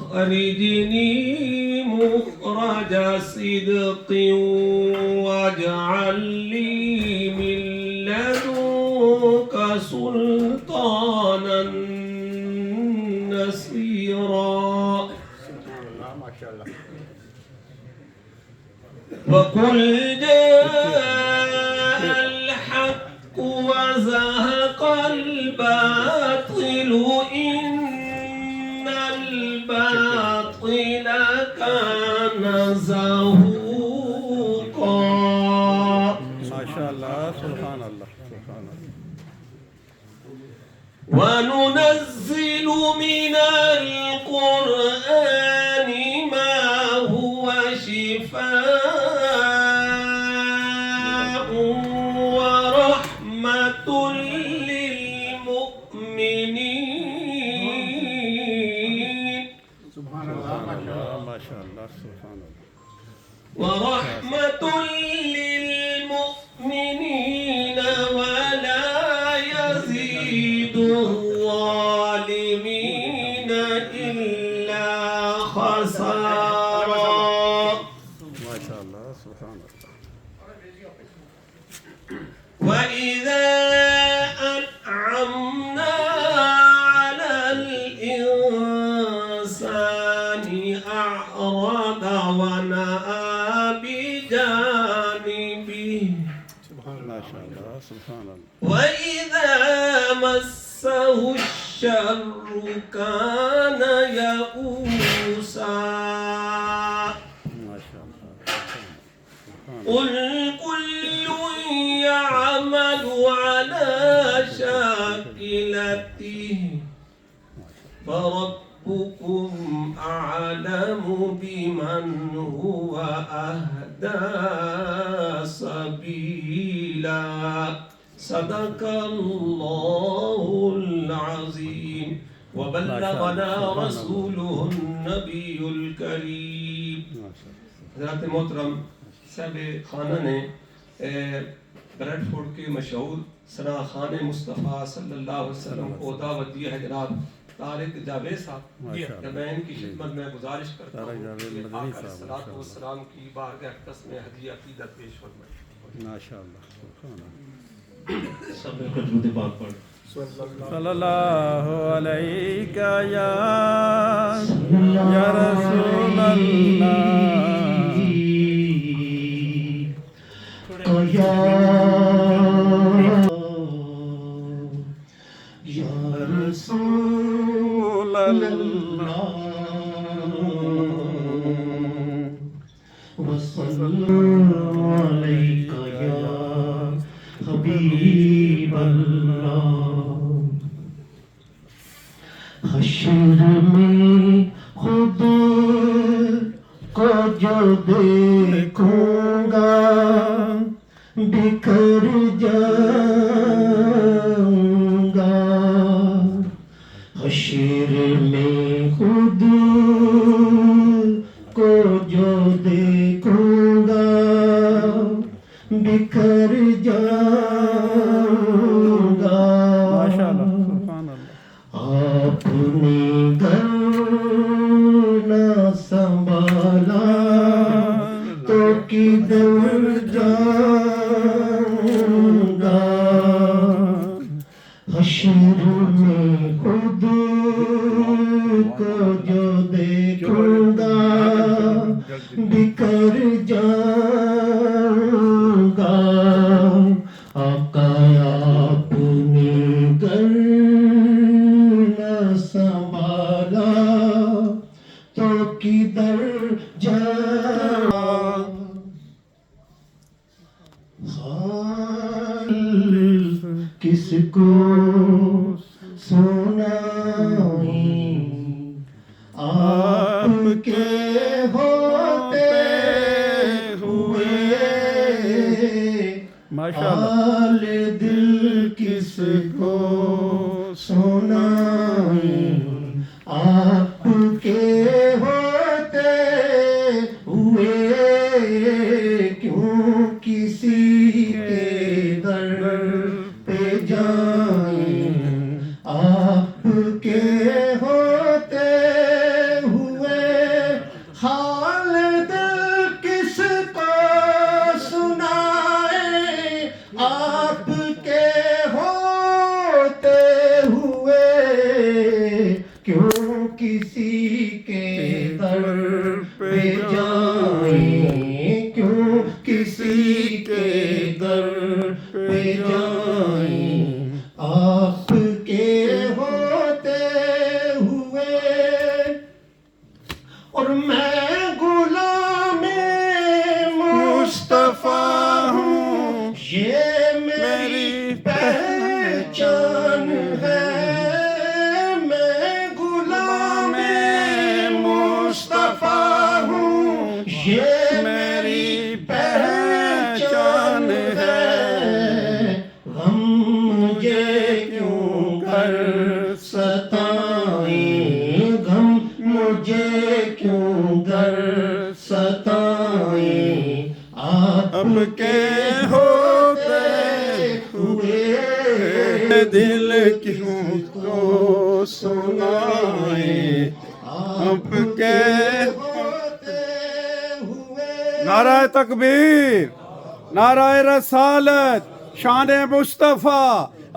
وأخرجني مخرج صدق واجعل لي من لدنك سلطانا نصيرا وقل جاء الحق وزهق الباطل إن الباطل كان زهوقا. ما شاء الله سبحان الله سبحان الله. وننزل من القرآن ما هو شفاء ورحمة للمؤمنين. سبحان الله ما شاء الله سبحان الله. ورحمة للمؤمنين ولا يزيد الظالمين إلا خسارا. ما شاء الله سبحان الله. وإذا أنعمنا على الإنسان أعرض ونأى بجانبه. ما شاء الله سبحان الله. وإذا مسه الشر كان يئوسا. ما شاء الله سبحان الله. قل كل يعمل على شاكلته فربكم أعلم بمن هو أهدى سبيلا. صدق الله العظيم وبلغنا رسوله النبی الکریم. حضرات محترم صاحب خانہ نے بریڈ فورڈ کے مشہور ثنا خان مصطفیٰ صلی اللہ علیہ وسلم کو دعوت دی ہے. جناب طارق جاوید صاحب، میں ان کی خدمت میں گزارش کرتا ہوں کہ آقا علیہ الصلوۃ والسلام کی بارگاہ اقدس میں ہدیہ عقیدت پیش فرمائیں. ما شاء الله سبحان الله. سب نے درود پاک پڑھ. صلی اللہ علیک یا رسول اللہ. یا رسول اللہ وصلی علیک یا حبیب اللہ. حشر میں خود کو جو دیکھوں گا بکھر جاؤں گا. حشر میں خود کو جو دیکھوں گا بکھر جاؤں گا. ما شاء الله سبحان الله. آپ نے گھر نہ سنبھالا تو کدھر جاؤں گا. حشر میں خود کو جو دیکھوں گا بکھر جاؤں گا. آقا آپ نے گھر نہ سنبھالا تو کدھر جاؤں. حال کس کو سنائیں آپ کے ہوتے ہوئے. ما شاء الله. حال دل کس کو سنائیں آپ کے ہوتے ہوئے. کیوں کسی کے در پہ جائیں آپ کے ہوتے ہوئے حال دل کس کو سنائے، آپ کے ہوتے ہوئے کیوں کسی کے در پہ جائیں، کیوں کسی کے در پہ جائیں، آپ کے ہوتے ہوئے۔ اور میں غلام مصطفیٰ ہوں، یہ میری پہچان ہے، میں غلام مصطفیٰ ہوں، یہ میری پہچان ہے، غم مجھے کیوں کر ستائیں، غم مجھے کیوں کر ستائیں، آپ کے ہوتے ہوئے دل کیوں کو سنائیں، آپ کے ہوتے ہوئے۔ نعرہ تکبیر، نعرہ رسالت، شان مصطفیٰ،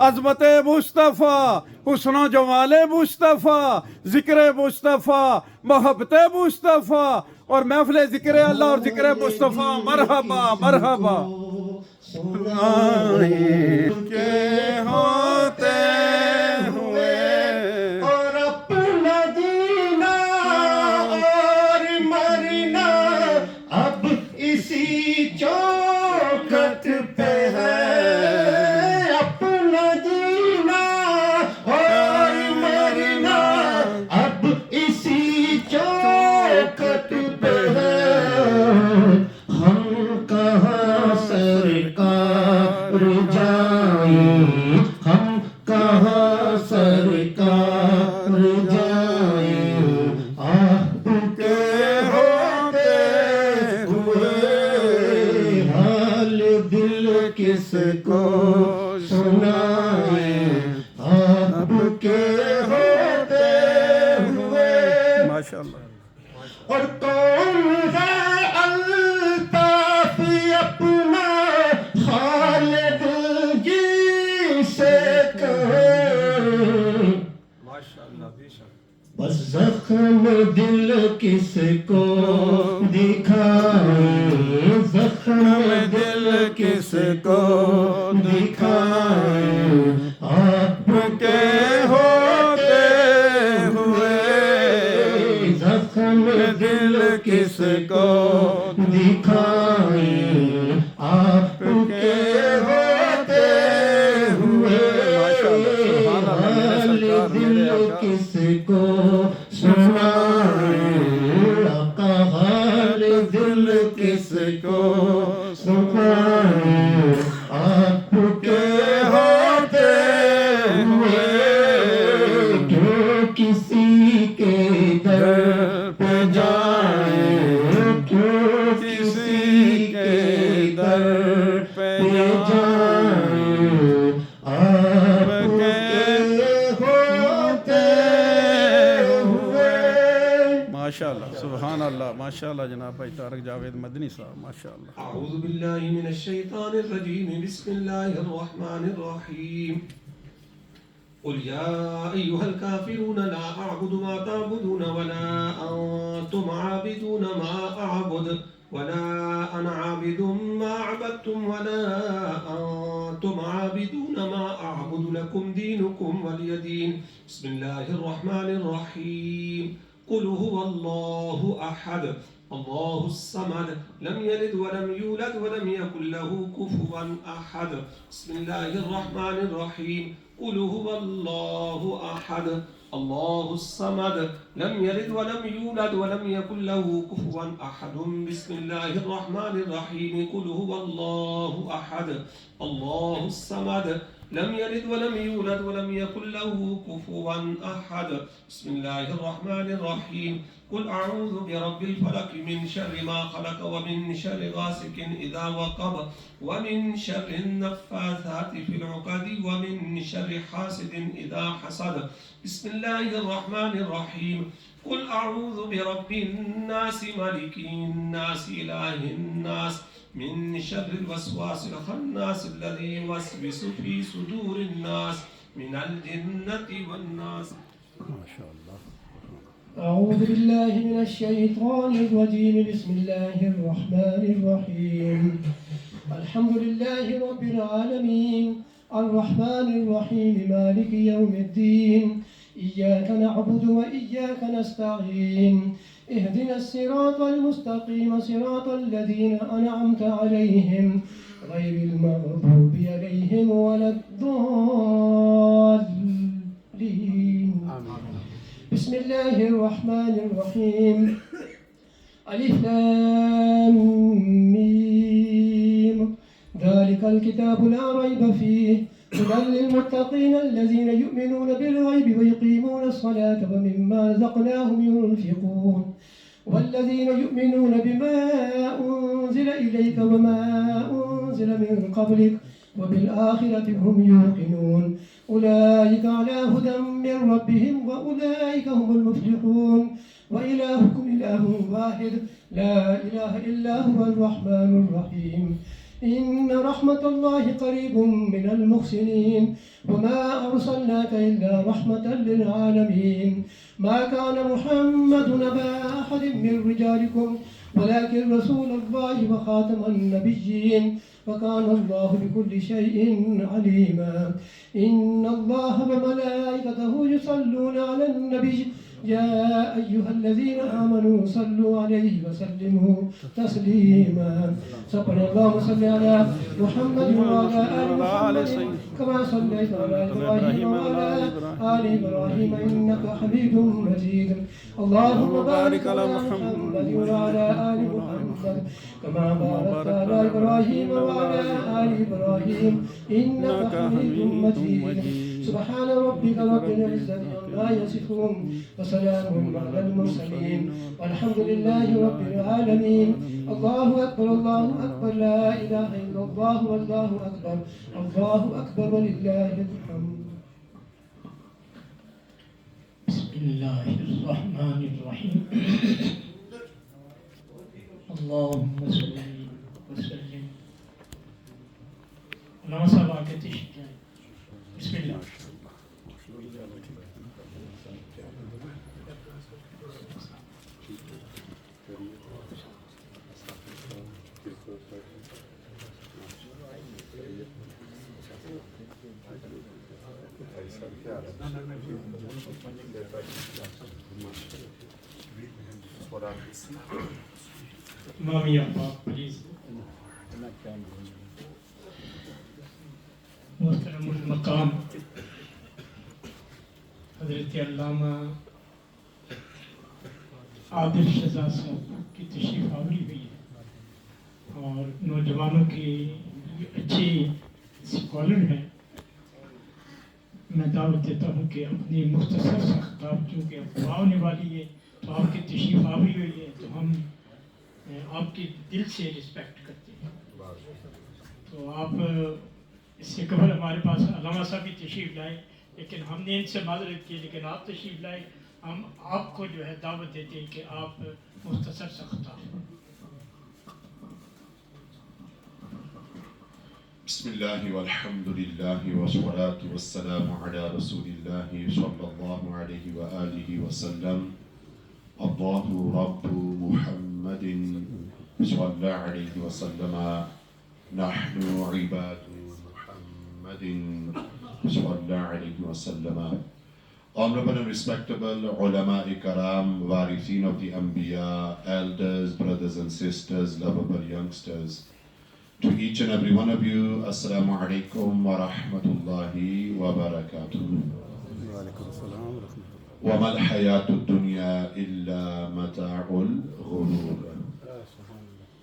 عظمت مصطفیٰ، حسن و جمال مصطفیٰ، ذکر مصطفیٰ، محبت مصطفیٰ اور محفل ذکر اللہ اور ذکر مصطفیٰ، مرحبا مرحبا۔ سنائیں کے ہوتے ہوئے، اور اپنا جینا اور مرنا اب اسی چوکھٹ پہ ہے، اپنا جینا اور مرنا اب اسی چوکھٹ پہ ہے، ہم کہاں سرکار جائیں، ہم کہاں سرکار جائیں، آپ کے ہوتے ہوئے حال دل کس کو سنائیں، آپ کے ہوتے ہوئے۔ ماشاءاللہ۔ اور کون ہے الطاف اپنا خالد جی سے کہیں، بس زخم دل کس کو دکھائیں، زخم دل کس کو دکھائیں، آپ کے ہوتے ہوئے زخم دل کس کو دکھائیں، آپ کے ہوتے ہوئے حال دل کس کو سنائیں، آقا حال دل کس کو سنائیں، آپ کے ہوتے ہوئے کیوں کسی کے در پہ جائیں، کیوں کسی کے در پہ جائیں، آپ کے ہوتے ہوئے۔ ماشاءاللہ، سبحان اللہ، ماشاءاللہ جناب بھائی طارق جاوید مدنی صاحب، ماشاءاللہ۔ أعوذ بالله من الشيطان الرجيم، بسم الله الرحمن الرحيم، قل يا أيها الكافرون لا أعبد ما تعبدون ولا أنتم عابدون ما أعبد ولا أنا عابد ما عبدتم ولا أنتم عابدون ما أعبد لكم دينكم ولي دين، بسم الله الرحمن الرحيم، قل هو الله أحد الله الصمد لم يلد ولم يولد ولم يكن له كفوا أحد، بسم الله الرحمن الرحيم، قل هو الله أحد الله الصمد لم يلد ولم يولد ولم يكن له كفوا أحد، بسم الله الرحمن الرحيم، قل هو الله أحد الله الصمد لم يلد ولم يولد ولم يكن له كفوا أحد. بسم الله الرحمن الرحيم. قل أعوذ برب الفلق من شر ما خلق ومن شر غاسق إذا وقب ومن شر النفاثات في العقد ومن شر حاسد إذا حسد. بسم الله الرحمن الرحيم. قل أعوذ برب الناس ملك الناس إله الناس من شر الوسواس الخناس الذي يوسوس في صدور الناس من الجنة والناس. ما شاء الله. أعوذ بالله من الشيطان الرجيم. بسم الله الرحمن الرحيم. الحمد لله رب العالمين الرحمن الرحيم مالك يوم الدين. إياك نعبد وإياك نستعين. اهدنا الصراط المستقيم صراط الذين أنعمت عليهم غير المغضوب عليهم ولا الضالين. بسم الله الرحمن الرحيم. ألف لام ميم. ذلك الكتاب لا ريب فيه هدى للمتقين الذين يؤمنون بالغيب ويقيمون الصلاة ومما رزقناهم ينفقون والذين يؤمنون بما أنزل إليك وما أنزل من قبلك وبالآخرة هم يوقنون أولئك على هدى من ربهم وأولئك هم المفلحون. وإلهكم إله واحد لا إله إلا هو الرحمن الرحيم. إن رحمة الله قريب من المحسنين وما أرسلناك إلا رحمة للعالمين. ما كان محمد أبا أحد من رجالكم ولكن رسول الله وخاتم النبيين وكان الله بكل شيء عليما. إن الله وملائكته يصلون على النبي يا أيها الذين آمنوا صلوا عليه وسلموا تسليما. سبحان الله. صل على محمد وعلى آل محمد كما صليت على إبراهيم وعلى آل إبراهيم إنك حميد مجيد. اللهم بارك على محمد وعلى آل محمد كما باركت على إبراهيم وعلى آل إبراهيم إنك حميد مجيد. سبحان ربك رب العزة عما يصفون وسلام على المرسلين والحمد لله رب العالمين. الله أكبر الله أكبر لا إله إلا الله والله أكبر الله أكبر ولله الحمد. بسم الله الرحمن الرحيم. اللهم صل وسلم. مناسبة كتشكي. بسم الله. Mami please. محترم المقام حضرت علامہ عادل شہزاد صاحب کی تشریف آوری ہوئی ہے اور نوجوانوں کے اچھے اسکالر ہیں. میں دعوت دیتا ہوں کہ اپنی مختصر سا خطاب چونکہ اب آنے والی ہے تو آپ کی تشریف آوری ہوئی ہے تو ہم آپ کی دل سے رسپیکٹ کرتے ہیں. تو آپ اس سے قبل ہمارے پاس علامہ صاحب بھی تشریف لائے لیکن ہم نے ان سے معذرت کی لیکن آپ تشریف لائے. ہم آپ کو جو ہے دعوت دیتے ہیں کہ آپ مختصر سا خطاب. بسم الله والحمد لله والصلاة والسلام على رسول الله صلى الله عليه وآله وسلم. الله رب محمد صلى الله عليه وسلم. نحن عباد محمد صلى الله عليه وسلم. Honorable and respectable ulama karam, warithin of the Anbiya, elders, brothers and sisters, lovable youngsters. To each and every one of you, Assalamu alaikum wa rahmatullahi wa barakatuh. Wa mal hayatud dunya illa mata'ul ghurur.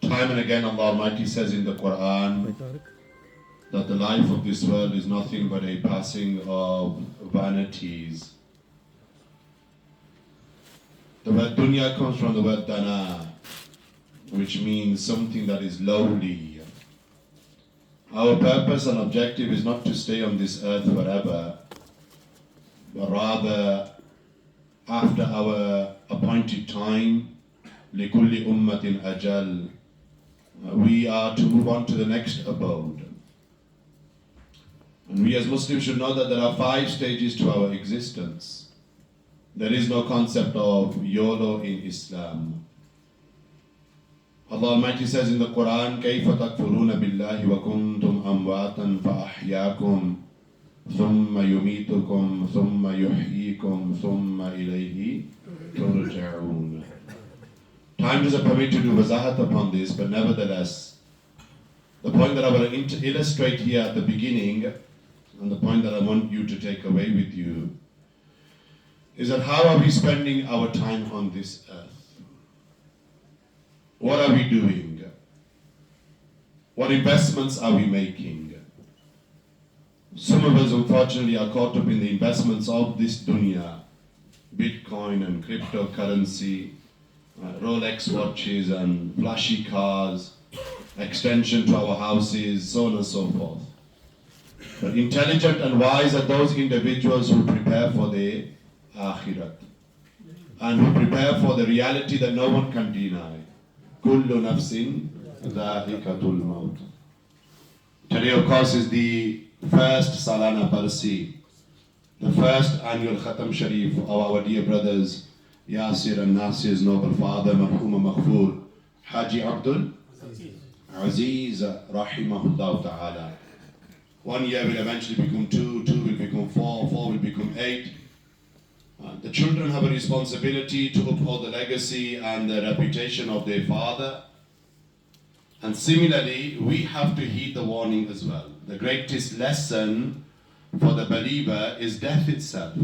Time and again Allah Almighty says in the Quran, that the life of this world is nothing but a passing of vanities. The word dunya comes from the word dana, which means something that is lowly. Our purpose and objective is not to stay on this earth forever, but rather after our appointed time, لِكُلِّ أُمَّةٍ أَجَلٍ, we are to move on to the next abode. And we as Muslims should know that there are 5 stages to our existence. There is no concept of YOLO in Islam. Allah Almighty says in the Quran, كَيْفَ تَكْفُرُونَ بِاللَّهِ وَكُنْتُمْ أَمْوَاتًا فَأَحْيَاكُمْ ثُمَّ يُمِيتُكُمْ ثُمَّ يُحْيِيكُمْ ثُمَّ إِلَيْهِ تُرْجَعُونَ. Time doesn't permit to do wazahat upon this, but nevertheless, the point that I will illustrate here at the beginning, and the point that I want you to take away with you, is that how are we spending our time on this earth? What are we doing? What investments are we making? Some of us, unfortunately, are caught up in the investments of this dunya, Bitcoin and cryptocurrency, Rolex watches and flashy cars, extension to our houses, so on and so forth. But intelligent and wise are those individuals who prepare for the akhirat and who prepare for the reality that no one can deny. Kullu nafsin dha'iqatul maut. Today, of course, is the first Salana Barsi, the first annual Khatam Sharif of our dear brothers Yasir and Nasir's noble father, Marhuma Maghfur, Haji Abdul Aziz, Rahimahullah Ta'ala. 1 year will eventually become 2, 2 will become 4, 4 will become 8. The children have a responsibility to uphold the legacy and the reputation of their father. And similarly, we have to heed the warning as well. The greatest lesson for the believer is death itself.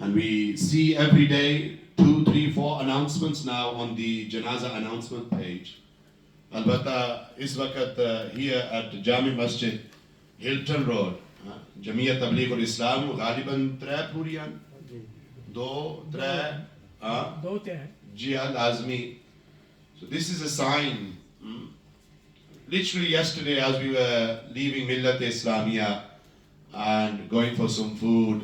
And we see every day 2, 3, 4 announcements now on the Janaza announcement page. Albata, is waqt here at Jami Masjid, Hilton Road, Jamia Tabligh al-Islam, Ghaliban 3 puriyan, 2, 3, Jihad Azmi. So this is a sign. Literally yesterday as we were leaving Millat Islamia and going for some food,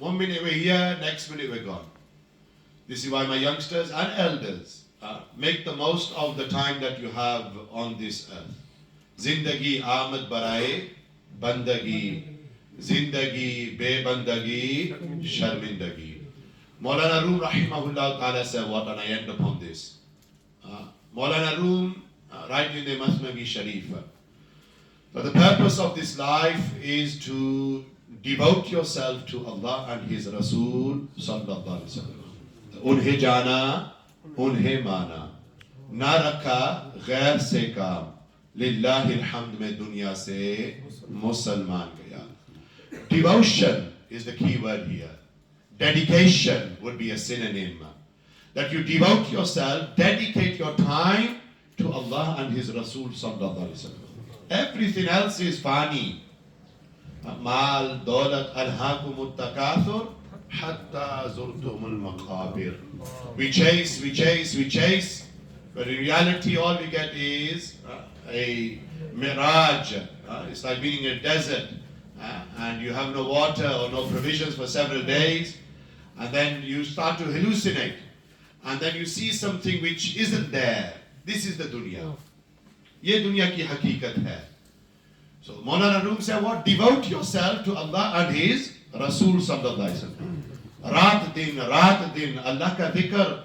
1 minute we're here, next minute we're gone. This is why my youngsters and elders make the most of the time that you have on this earth. Zindagi Ahmad Baraye Bandagi, Zindagi Be-Bandagi, Sharmindagi. Maulana Room Rahimahullah Ta'ala said what, and I end upon this. Maulana Room, right in the Masnavi Sharif. But the purpose of this life is to devote yourself to Allah and His Rasul Sallallahu Alaihi Wasallam. Unhe jana, unhe mana. Na rakha ghair se kaam. Lillahi alhamd mein dunya se Musalman gaya. Devotion is the key word here. Dedication would be a synonym. That you devote yourself, dedicate your time to Allah and His Rasul Sallallahu Alaihi Wasallam. Everything else is fani. Mal, daulat, alhaakumut takathur, hatta zurtumul maqabir. We chase, but in reality all we get is a mirage. It's like being in a desert and you have no water or no provisions for several days, and then you start to hallucinate, and then you see something which isn't there. This is the dunya. Ye dunya ki haqiqat hai. So Maulana Room said what? Devote yourself to Allah and His Rasul Sallallahu Alaihi Wasallam. Raat din Allah ka dhikr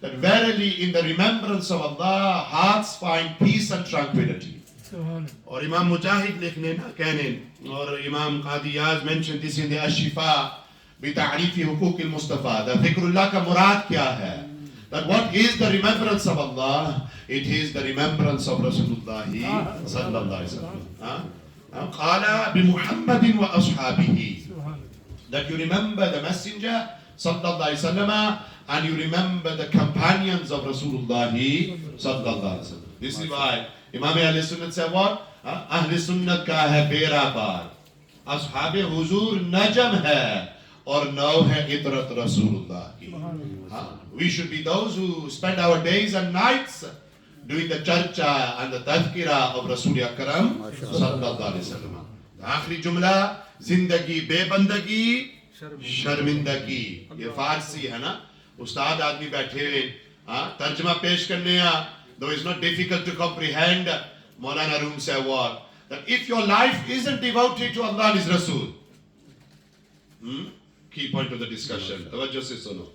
That verily in the remembrance of Allah hearts find peace and tranquility. اور امام مجاہد لکھنے نا کہنے اور امام قاضی یاز mention this in the Ash-Shifa بتعریف حقوق المصطفیٰ that ذکر اللہ کا مراد کیا ہے that what is the remembrance of Allah it is the remembrance of Rasulullah صلی اللہ علیہ وسلم قال بمحمد وأصحابه that you remember the messenger sallallahu alaihi wasallam and you remember the companions of Rasulullah sallallahu alaihi wasallam. This is why Imam Ahl Sunnat said what? Ahl Sunnat ka hai bera par, ashab huzur najam hai aur nau hai itrat Rasulullah ki. We should be those who spend our days and nights doing the charcha and the tadhkira of Rasul Akram sallallahu alaihi wasallam. آخری جملہ زندگی بے بندگی شرمندگی یہ فارسی ہے نا استاد آدمی بیٹھے ہوئے ترجمہ پیش کرنے though it's not difficult to comprehend Maulana Rum said what that if your life isn't devoted to Allah and His Rasul key point of the discussion توجہ سے سنو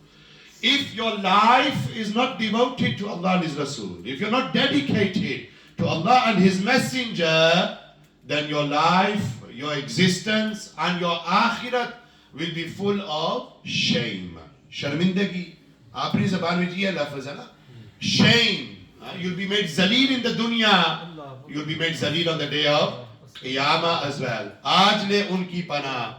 if your life is not devoted to Allah and His Rasul if you're not dedicated to Allah and His Messenger then your life your existence and your akhirat will be full of shame. Sharmindagi. Apni zaban mein ye lafz hai na. Shame. You'll be made zaleel in the dunya. You'll be made zaleel on the day of Qiyamah as well. Aaj le unki pana.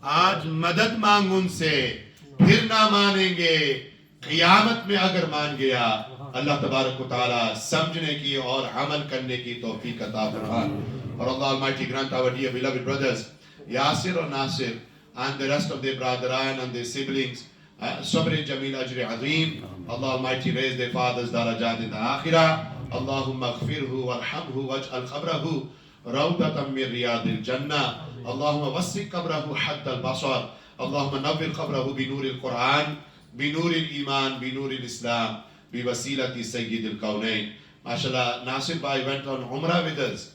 Aaj madad maang unse. Phir na manenge. Qiyamat mein agar maan gaya. Allah tabarak wa ta'ala samjhne ki aur amal karne ki tawfiq ata farmaye. Or Allah Almighty grant our dear beloved brothers Yasir or Nasir and the rest of their brotheraan and their siblings Sabr Jameel Ajr Azim. Allah Almighty raise their fathers darajat in the akhirah. Allahumma aghfirhu warhamhu waj'al qabrahu rawdatan min riyadil jannah. Allahumma wasi' qabrahu hadd al-basar. Allahumma nawwir qabrahu bi nur al-Quran bi nur al-Iman bi nur al-Islam bi wasilati Sayyid al-Kawnain. MashaAllah, Nasir Bhai went on Umrah with us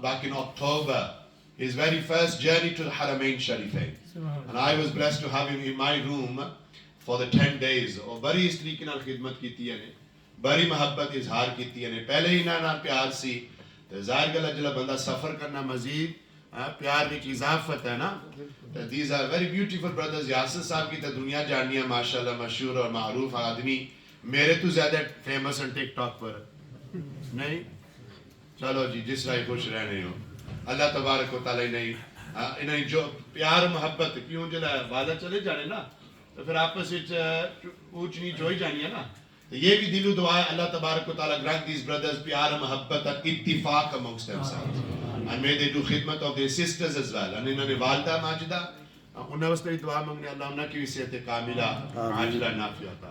back in October, his very first journey to the Haramain Sharifain. And I was blessed to have him in my room for the 10 days. اور بڑی اس طریقے نال خدمت کیتی ہے نے بڑی محبت اظہار کیتی ہے نے پہلے ہی نال پیار سی تے ظاہر گل جلا بندہ سفر کرنا مزید پیار کی اضافت ہے نا. These are very beautiful brothers. Yasir صاحب کی تو دنیا جاننی ہے ماشاءاللہ مشہور اور معروف آدمی میرے تو زیادہ فیمس ہیں ٹک ٹاک پر نہیں. چلو جی جس رائے خوش رہنے ہو اللہ تبارک و تعالی انہیں جو پیار محبت کیوں جلا والا چلے جانے نا تو پھر آپس اونچ نیچ ہو ہی جانی ہے نا. تو یہ بھی دل و دعا ہے اللہ تبارک و تعالی grant these brothers پیار محبت اور اتفاق amongst themselves and may they do خدمت of their sisters as well. and انہوں نے والدہ ماجدہ انہیں واسطے دعا مانگنے اللہ انہیں کی صحت کاملہ عاجلہ نافعہ عطا.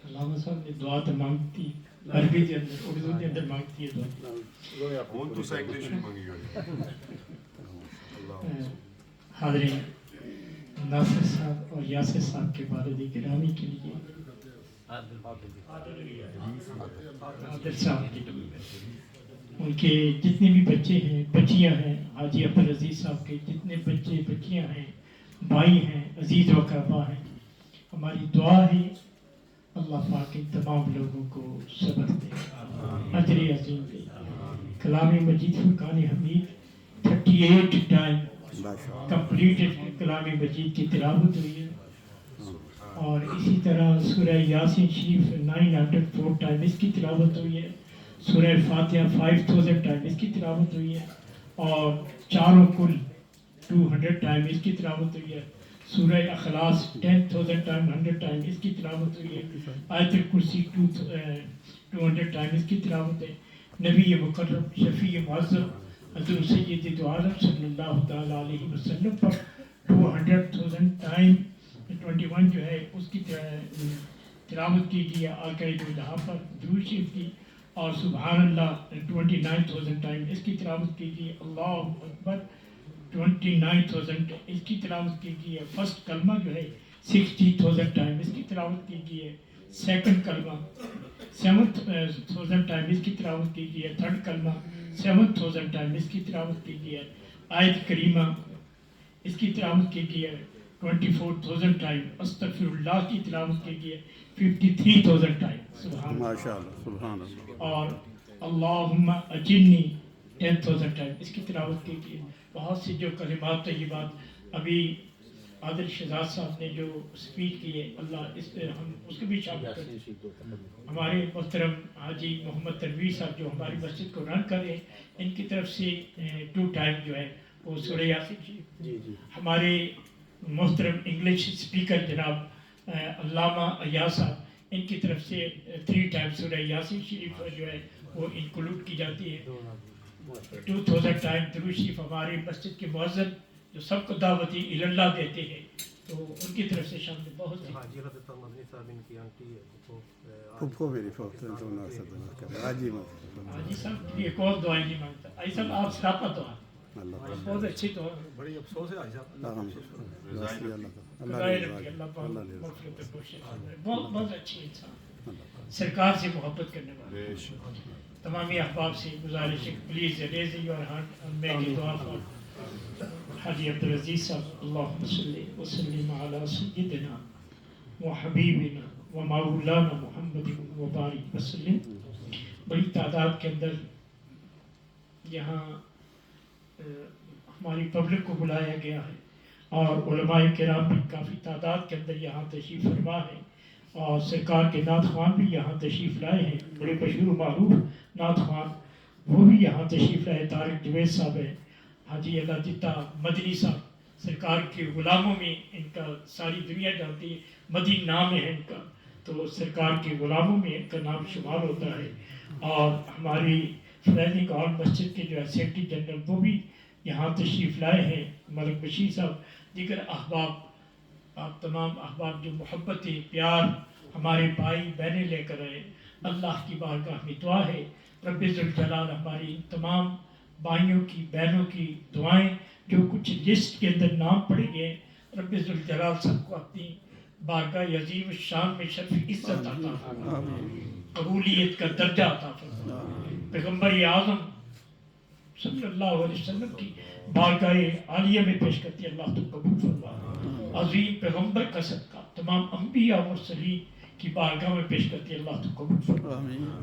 علامہ صاحب نے دعا تو مانگتی عربی کے اندر اردو کے اندر مانگتی ہے دعا. ہوں تو انگلش میں مانگی گئی. حاضرین ناصر صاحب اور یاسر صاحب کے والد گرامی کے لیے عادل صاحب کی ان کے جتنے بھی بچے ہیں بچیاں ہیں حاجی عبدالعزیز صاحب کے جتنے بچے بچیاں ہیں بھائی ہیں عزیز و اقربا ہیں ہماری دعا ہے اللہ پاک ان تمام لوگوں کو صبر دے اجر عظیم دے. کلام مجید فرقان حمید 38 ٹائم کمپلیٹڈ کلام مجید کی تلاوت ہوئی ہے اور اسی طرح سورہ یاسین شریف 904 ٹائم اس کی تلاوت ہوئی ہے. سورہ فاتحہ 5000 ٹائم اس کی تلاوت ہوئی ہے اور چاروں کل 200 ٹائم اس کی تلاوت ہوئی ہے. سورہ اخلاص 10,000 ٹائم 100 ٹائم اس کی تلاوت ہوئی ہے. آیت الکرسی 200 ٹائم اس کی تلاوت ہے. نبی مکرم شفیع معظم حضرت سید دو عالم صلی اللہ تعالیٰ علیہ وسلم پر 200,000 ٹائم 21 جو ہے اس کی تلاوت کیجیے. آقا دو پر درود شریف کی اور سبحان اللہ 29,000 ٹائم اس کی تلاوت کیجیے. اللہ اکبر 29,000 اس کی تلاوت کیجیے. فرسٹ کلمہ جو ہے 60,000 ٹائم اس کی تلاوت کیجیے. سیکنڈ کلمہ 7,000 ٹائم اس کی تلاوت کیجیے. تھرڈ کلمہ 7,000 ٹائم اس کی تلاوت کیجیے. آیت کریمہ اس کی تلاوت کیجیے. 24,000 ٹائم استغفر اللہ کی تلاوت کے لیے 53,000 ٹائم. سبحان ماشاء اللہ سبحان اللہ. اور اللہم اجرنی 10,000 ٹائم اس کی تلاوت کے لیے. بہت سی جو کلمات طیبات ابھی عادل شہزاد صاحب نے جو اسپیچ کی ہے، اللہ اس پہ ہم اس کو بھی شامل کریں. ہمارے محترم حاجی محمد تنویر صاحب جو ہماری مسجد کو رن کر رہے ہیں، ان کی طرف سے 2 ٹائم جو ہے وہ سورہ یاسین شریف. ہمارے محترم انگلش اسپیکر جناب علامہ ایاز صاحب، ان کی طرف سے 3 ٹائم سورہ یاسین شریف جو ہے وہ انکلوڈ کی جاتی ہے. 2,000 ٹائم درود شریف ہمارے مسجد کے مؤذن جو سب کو دعوتی اللہ دیتے ہیں، تو ان کی طرف سے شامل بہت سی. پھپھو میری فوت تو نہ صدق کرے حاجی حاجی صاحب ایک اور دعا نہیں مانگتا. آئی صاحب آپ سراپا دعا اللہ بہت اچھی دعا. بڑی افسوس ہے حاجی صاحب. بہت اچھی انسان، سرکار سے محبت کرنے والے. تمامی احباب سے گزارش ہے please raise your hand and make a دعا فار حاجی عبدالعزیز صاحب. اللہم صلی وسلم علی سیدنا و حبیبنا و مولانا محمد و بارک وسلم. بڑی تعداد کے اندر یہاں ہماری پبلک کو بلایا گیا ہے، اور علماء کرام بھی کافی تعداد کے اندر یہاں تشریف فرما ہے، اور سرکار کے نعت خوان بھی یہاں تشریف لائے ہیں. بڑے مشہور و معروف نعت خوان وہ بھی یہاں تشریف لائے. طارق جوید صاحب ہے، حاجی اللہ جتہ مدنی صاحب، سرکار کے غلاموں میں ان کا ساری دنیا جانتی ہے، مدنی نام ہے ان کا، تو سرکار کے غلاموں میں ان کا نام شمار ہوتا ہے. اور ہماری فلینک اور مسجد کے جو ہے سیکرٹری جنرل وہ بھی یہاں تشریف لائے ہیں، ملک بشیر صاحب. دیگر احباب، آپ تمام احباب جو محبت پیار ہمارے بھائی بہنیں لے کر آئے، اللہ کی بارگاہ میں دعا ہے رب ذوالجلال ہماری تمام بھائیوں کی بہنوں کی دعائیں جو کچھ لسٹ کے اندر نام پڑے گئے، رب ذوالجلال سب کو اپنی بارگاہ عظیم شان میں شرف عزت عطا فرمائے، قبولیت کا درجہ عطا فرمائے. پیغمبر اعظم صلی اللہ علیہ وسلم کی بارگاہ عالیہ میں پیش کرتی اللہ تو قبول فرما. عظیم پیغمبر کا صدقہ تمام انبیاء و مرسلین کی بارگاہ میں پیش کرتی اللہ تو قبول فرما.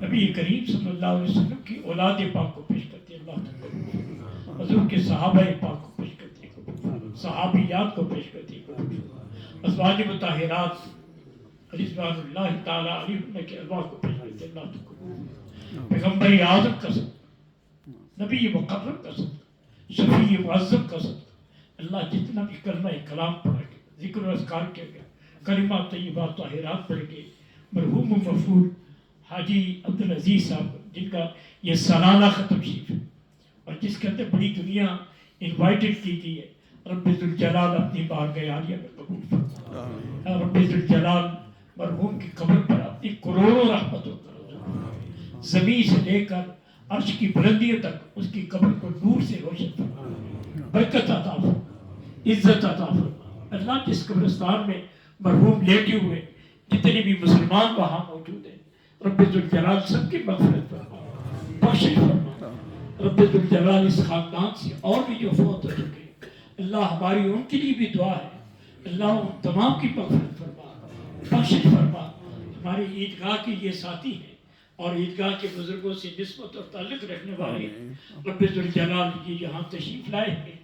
نبی کریم صلی اللہ علیہ وسلم کی اولاد پاک کو پیش کرتی اللہ تو قبول فرما. حضور کے صحابہ پاک کو پیش کرتی قبول فرما. صحابیات کو پیش کرتی قبول فرما. ازواج مطہرات رضوان اللہ تعالی علیہم کے ارواح کو پیش کرتی اللہ تو قبول فرما. پیغمبر اعظم کا صدقہ، نبی مقرر کا صدقہ، شفیع معظم کا صدقہ، اللہ جتنا بھی کلمہ کلام پڑھا گیا، ذکر و اذکار کیا گیا، کلمہ طیبات طاہرات پڑھ گئے، مرحوم و مغفور حاجی عبدالعزیز صاحب جن کا یہ سالانہ ختم شریف ہے اور جس کے اندر بڑی دنیا انوائٹڈ کی گئی ہے، رب ذوالجلال اپنی بارگاہ عالیہ میں قبول فرما. رب ذوالجلال مرحوم کی قبر پر اپنی کروڑوں رحمتوں کا زمین سے لے کر عرش کی بلندیوں تک اس کی قبر کو نور سے روشن فرما، برکت عطا فرما، عزت عطا فرما. اللہ جس قبرستان میں مرحوم لیٹے ہوئے جتنے بھی مسلمان وہاں موجود ہیں، رب ذوالجلال سب کی مغفرت فرما، بخشش فرما. رب ذوالجلال اس خاندان سے اور بھی جو فوت ہو چکے اللہ ہماری ان کے لیے بھی دعا ہے، اللہ ان تمام کی مغفرت فرما، بخشش فرما. ہماری عیدگاہ کے یہ ساتھی ہیں اور عیدگاہ کے بزرگوں سے نسبت اور تعلق رکھنے والے رب ذوالجلال یہ یہاں تشریف لائے ہیں.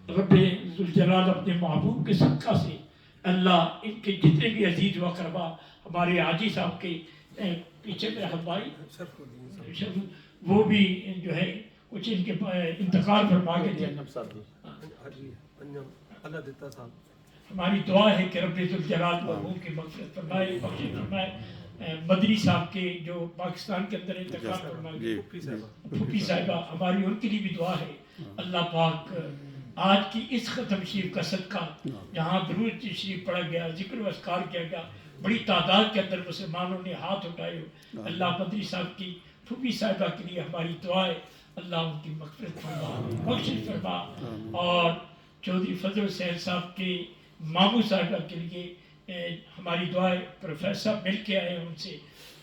رب ذوالجلال اپنے محبوب کے صدقہ سے اللہ ان کے جتنے بھی عزیز و اقربا ہمارے حاجی صاحب کے پیچھے میں ہماری وہ بھی جو ہے کچھ ان کے انتقال فرما کے تھے. ہماری دعا ہے کہ رب ذوالجلال مرحوم کی مغفرت فرمائے، بخشش فرمائے. مدنی صاحب کے جو پاکستان کے اندر انتقال فرمائے، پھوپھی صاحبہ ہماری ان کے لیے بھی دعا ہے. اللہ پاک آج کی اس ختم شریف کا صدقہ جہاں درود شریف پڑھا گیا، ذکر و اذکار کیا گیا، بڑی تعداد کے اندر مسلمانوں نے ہاتھ اٹھائے. اللہ مدنی صاحب کی پھوپھی صاحبہ کے لیے ہماری دعا ہے اللہ ان کی مغفرت فرما، بخشش فرما. اور چودھری فضل حسین صاحب کے ماموں صاحبہ کے لیے ہماری دعائیں پروفیسر مل کے آئے ان سے،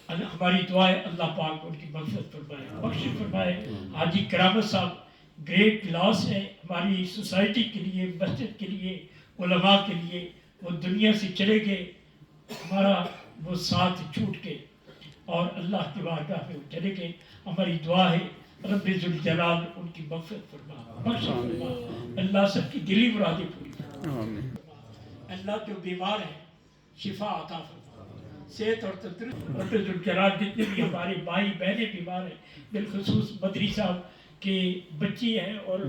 ہماری دعائیں اللہ پاک ان کی مغفرت فرمائے، بخشش فرمائے. حاجی کرامت صاحب گریٹ لاس ہے ہماری سوسائٹی کے لیے، مسجد کے لیے، علماء کے لیے. وہ دنیا سے چلے گئے، ہمارا وہ ساتھ چھوٹ کے اور اللہ کی بارگاہ میں وہ چلے گئے. ہماری دعا ہے رب ذوالجلال ان کی مغفرت فرما، بخش فرما. اللہ سب کی دلی مرادیں پوری فرما. اللہ جو بیمار ہیں شفا عطا فرما، صحت اور تندرست. رب ذوالجلال جتنے بھی ہمارے بھائی بہنیں بیمار ہیں، بالخصوص مدری صاحب کے بچی ہیں اور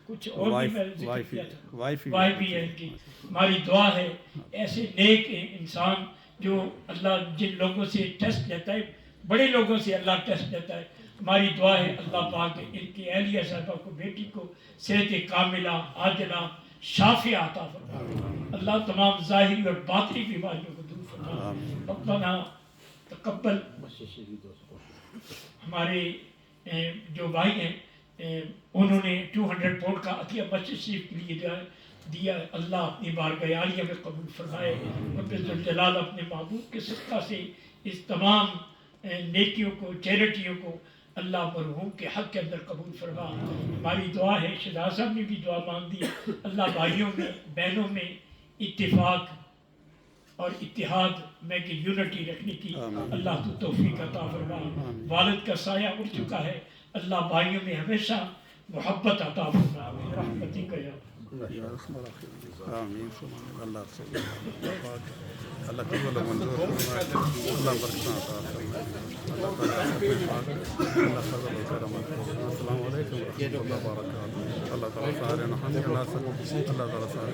کچھ اور بھی میں ذکر کیا تھا، وائف بھی ہے ان کی. ہماری دعا ہے ایسے نیک انسان جو اللہ جن لوگوں سے ٹیسٹ لیتا ہے، بڑے لوگوں سے اللہ ٹیسٹ لیتا ہے، ہماری دعا ہے اللہ پاک ان کی اہلیہ صاحبہ کو، بیٹی کو صحت کاملہ عاجلہ شافیہ عطا فرما. اللہ تمام ظاہری اور باطنی بیماریوں کو دور فرما. ربنا تقبل. ہمارے جو بھائی ہیں انہوں نے 200 پاؤنڈ کا عطیہ مسجد شریف کے لیے دیا. اللہ اپنی بارگاہ عالیہ میں قبول فرمائے. رب ذوالجلال اپنے محبوب کے صدقہ سے اس تمام نیکیوں کو، چیریٹیوں کو اللہ مرحوم کے حق کے اندر قبول فرما. ہماری دعا ہے، شہزاد صاحب نے بھی دعا مانگ دی، اللہ بھائیوں میں بہنوں میں اتفاق اور اتحاد میں کہ یونٹی رکھنے کی اللہ تو توفیق عطا فرما. والد کا سایہ اڑ چکا ہے، اللہ بھائیوں میں ہمیشہ محبت عطا فرما. رحمتی کا یا آمین. اللہ سے اللہ قبول و منظور فرمائے. اللہ برکتیں عطا فرمائے. اللہ فضل و کرم. السلام علیکم و رحمۃ اللہ وبرکاتہ. اللہ تعالیٰ سارے نحن اللہ تعالیٰ سارے